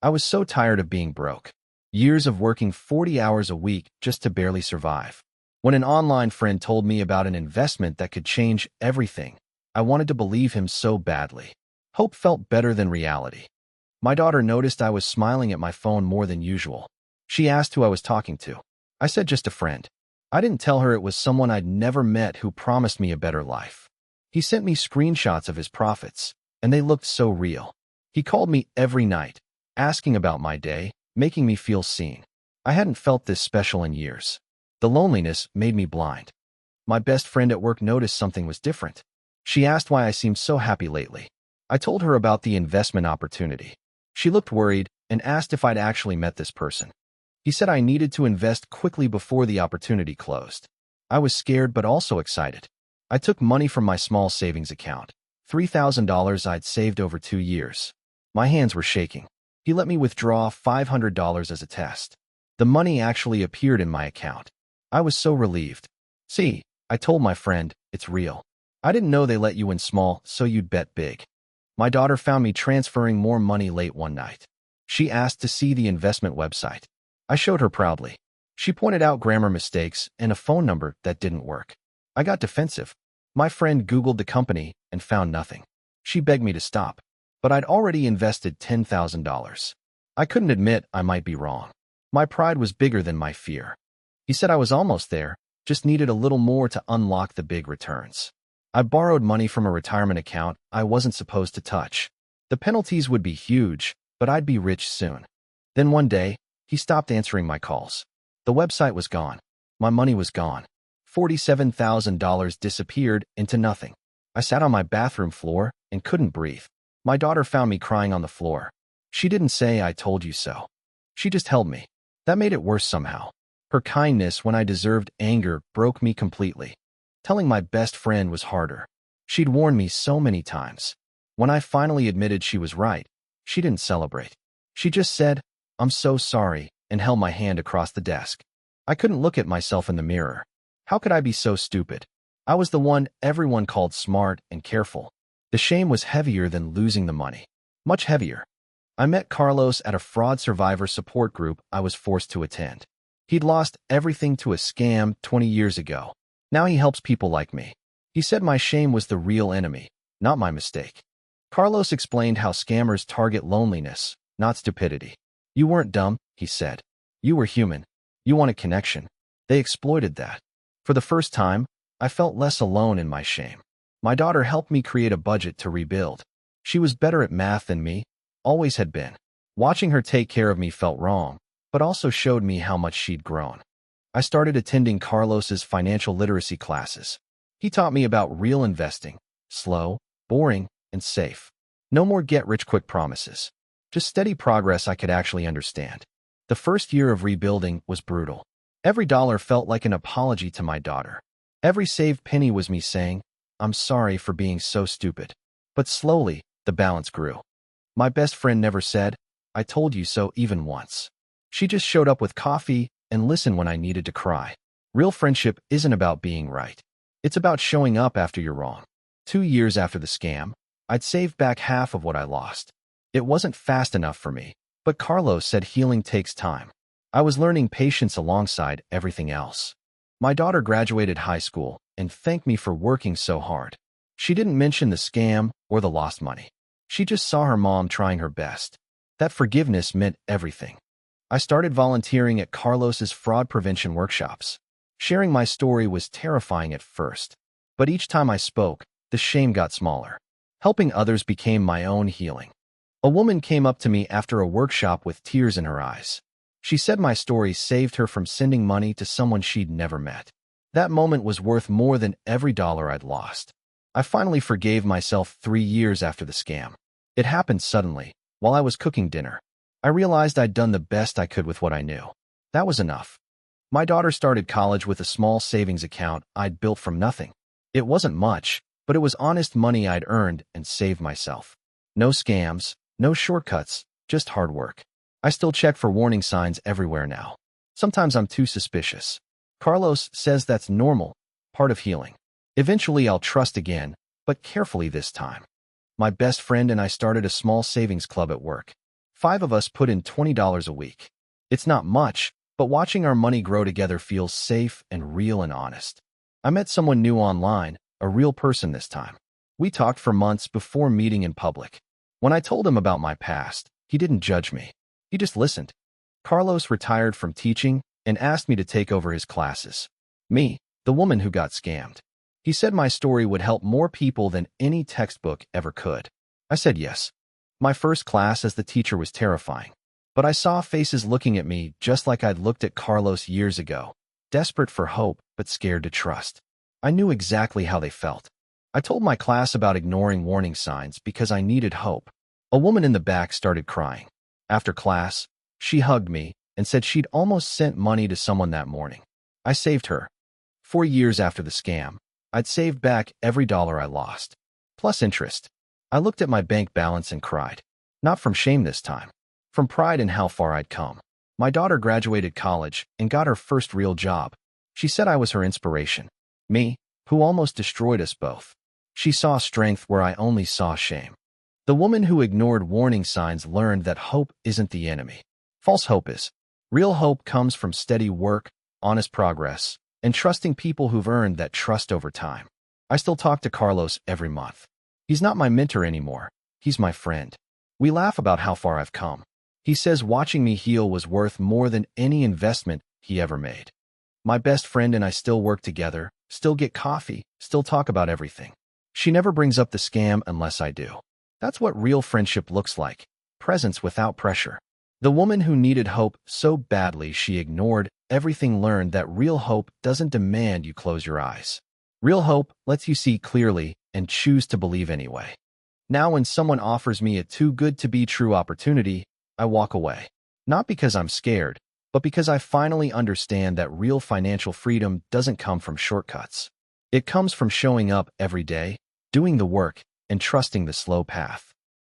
I was so tired of being broke. Years of working 40 hours a week just to barely survive. When an online friend told me about an investment that could change everything, I wanted to believe him so badly. Hope felt better than reality. My daughter noticed I was smiling at my phone more than usual. She asked who I was talking to. I said just a friend. I didn't tell her it was someone I'd never met who promised me a better life. He sent me screenshots of his profits, and they looked so real. He called me every night, asking about my day, making me feel seen. I hadn't felt this special in years. The loneliness made me blind. My best friend at work noticed something was different. She asked why I seemed so happy lately. I told her about the investment opportunity. She looked worried and asked if I'd actually met this person. He said I needed to invest quickly before the opportunity closed. I was scared but also excited. I took money from my small savings account, $3,000 I'd saved over 2 years. My hands were shaking. He let me withdraw $500 as a test. The money actually appeared in my account. I was so relieved. See, I told my friend, it's real. I didn't know they let you in small, so you'd bet big. My daughter found me transferring more money late one night. She asked to see the investment website. I showed her proudly. She pointed out grammar mistakes and a phone number that didn't work. I got defensive. My friend Googled the company and found nothing. She begged me to stop, but I'd already invested $10,000. I couldn't admit I might be wrong. My pride was bigger than my fear. He said I was almost there, just needed a little more to unlock the big returns. I borrowed money from a retirement account I wasn't supposed to touch. The penalties would be huge, but I'd be rich soon. Then one day, he stopped answering my calls. The website was gone. My money was gone. $47,000 disappeared into nothing. I sat on my bathroom floor and couldn't breathe. My daughter found me crying on the floor. She didn't say I told you so. She just held me. That made it worse somehow. Her kindness when I deserved anger broke me completely. Telling my best friend was harder. She'd warned me so many times. When I finally admitted she was right, she didn't celebrate. She just said, "I'm so sorry," and held my hand across the desk. I couldn't look at myself in the mirror. How could I be so stupid? I was the one everyone called smart and careful. The shame was heavier than losing the money. Much heavier. I met Carlos at a fraud survivor support group I was forced to attend. He'd lost everything to a scam 20 years ago. Now he helps people like me. He said my shame was the real enemy, not my mistake. Carlos explained how scammers target loneliness, not stupidity. You weren't dumb, he said. You were human. You wanted connection. They exploited that. For the first time, I felt less alone in my shame. My daughter helped me create a budget to rebuild. She was better at math than me, always had been. Watching her take care of me felt wrong, but also showed me how much she'd grown. I started attending Carlos's financial literacy classes. He taught me about real investing, slow, boring, and safe. No more get-rich-quick promises. Just steady progress I could actually understand. The first year of rebuilding was brutal. Every dollar felt like an apology to my daughter. Every saved penny was me saying, "I'm sorry for being so stupid." But slowly, the balance grew. My best friend never said, "I told you so," even once. She just showed up with coffee and listened when I needed to cry. Real friendship isn't about being right. It's about showing up after you're wrong. 2 years after the scam, I'd saved back half of what I lost. It wasn't fast enough for me, but Carlos said healing takes time. I was learning patience alongside everything else. My daughter graduated high school and thanked me for working so hard. She didn't mention the scam or the lost money. She just saw her mom trying her best. That forgiveness meant everything. I started volunteering at Carlos's fraud prevention workshops. Sharing my story was terrifying at first, but each time I spoke, the shame got smaller. Helping others became my own healing. A woman came up to me after a workshop with tears in her eyes. She said my story saved her from sending money to someone she'd never met. That moment was worth more than every dollar I'd lost. I finally forgave myself 3 years after the scam. It happened suddenly, while I was cooking dinner. I realized I'd done the best I could with what I knew. That was enough. My daughter started college with a small savings account I'd built from nothing. It wasn't much, but it was honest money I'd earned and saved myself. No scams, no shortcuts, just hard work. I still check for warning signs everywhere now. Sometimes I'm too suspicious. Carlos says that's normal, part of healing. Eventually I'll trust again, but carefully this time. My best friend and I started a small savings club at work. 5 of us put in $20 a week. It's not much, but watching our money grow together feels safe and real and honest. I met someone new online, a real person this time. We talked for months before meeting in public. When I told him about my past, he didn't judge me. He just listened. Carlos retired from teaching and asked me to take over his classes. Me, the woman who got scammed. He said my story would help more people than any textbook ever could. I said yes. My first class as the teacher was terrifying. But I saw faces looking at me just like I'd looked at Carlos years ago, desperate for hope but scared to trust. I knew exactly how they felt. I told my class about ignoring warning signs because I needed hope. A woman in the back started crying. After class, she hugged me and said she'd almost sent money to someone that morning. I saved her. 4 years after the scam, I'd saved back every dollar I lost, plus interest. I looked at my bank balance and cried. Not from shame this time, from pride in how far I'd come. My daughter graduated college and got her first real job. She said I was her inspiration. Me, who almost destroyed us both. She saw strength where I only saw shame. The woman who ignored warning signs learned that hope isn't the enemy. False hope is. Real hope comes from steady work, honest progress, and trusting people who've earned that trust over time. I still talk to Carlos every month. He's not my mentor anymore. He's my friend. We laugh about how far I've come. He says watching me heal was worth more than any investment he ever made. My best friend and I still work together, still get coffee, still talk about everything. She never brings up the scam unless I do. That's what real friendship looks like. Presence without pressure. The woman who needed hope so badly she ignored everything learned that real hope doesn't demand you close your eyes. Real hope lets you see clearly and choose to believe anyway. Now when someone offers me a too-good-to-be-true opportunity, I walk away. Not because I'm scared, but because I finally understand that real financial freedom doesn't come from shortcuts. It comes from showing up every day, doing the work, and trusting the slow path.